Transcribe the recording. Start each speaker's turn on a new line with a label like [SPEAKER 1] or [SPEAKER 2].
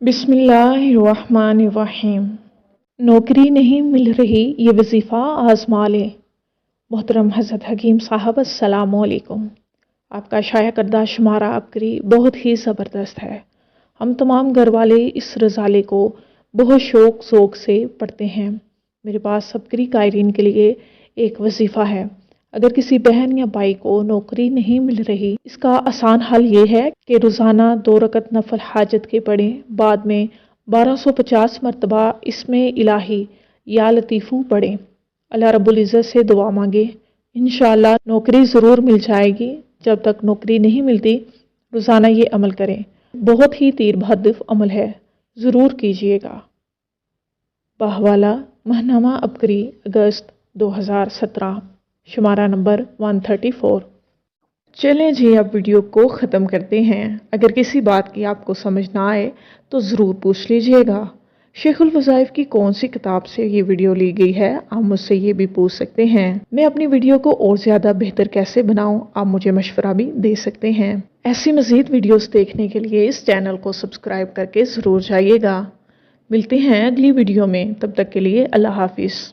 [SPEAKER 1] बिस्मिल्लाहिर्रहमानिर्रहीम। नौकरी नहीं मिल रही ये वजीफ़ा आज़मा लें। मोहतरम हज़रत हकीम साहब अस्सलामु अलैकुम। आपका शाया करदा शुमारा अबकरी बहुत ही ज़बरदस्त है। हम तमाम घर वाले इस रसाले को बहुत शौक़ ज़ौक़ से पढ़ते हैं। मेरे पास अबकरी कायरीन के लिए एक वजीफ़ा है। अगर किसी बहन या भाई को नौकरी नहीं मिल रही, इसका आसान हल ये है कि रोज़ाना 2 रकत नफल हाजत के पढ़ें। बाद में 1250 मरतबा इसमें इलाही या लतीफ़ू पढ़ें। अल्लाह रब्बुल इज़्ज़त से दुआ मांगे, इंशाअल्लाह नौकरी ज़रूर मिल जाएगी। जब तक नौकरी नहीं मिलती रोज़ाना ये अमल करें। बहुत ही तीर बहदफ अमल है, ज़रूर कीजिएगा। बाहवाला महनामा अबकरी अगस्त 2017, शुमारा नंबर 134। चलें जी, अब वीडियो को ख़त्म करते हैं। अगर किसी बात की आपको समझ ना आए तो ज़रूर पूछ लीजिएगा। शेखुल वज़ाइफ की कौन सी किताब से ये वीडियो ली गई है, आप मुझसे ये भी पूछ सकते हैं। मैं अपनी वीडियो को और ज़्यादा बेहतर कैसे बनाऊं, आप मुझे मशवरा भी दे सकते हैं। ऐसी मज़ीद वीडियोस देखने के लिए इस चैनल को सब्सक्राइब करके ज़रूर जाइएगा। मिलते हैं अगली वीडियो में, तब तक के लिए अल्लाह हाफिज़।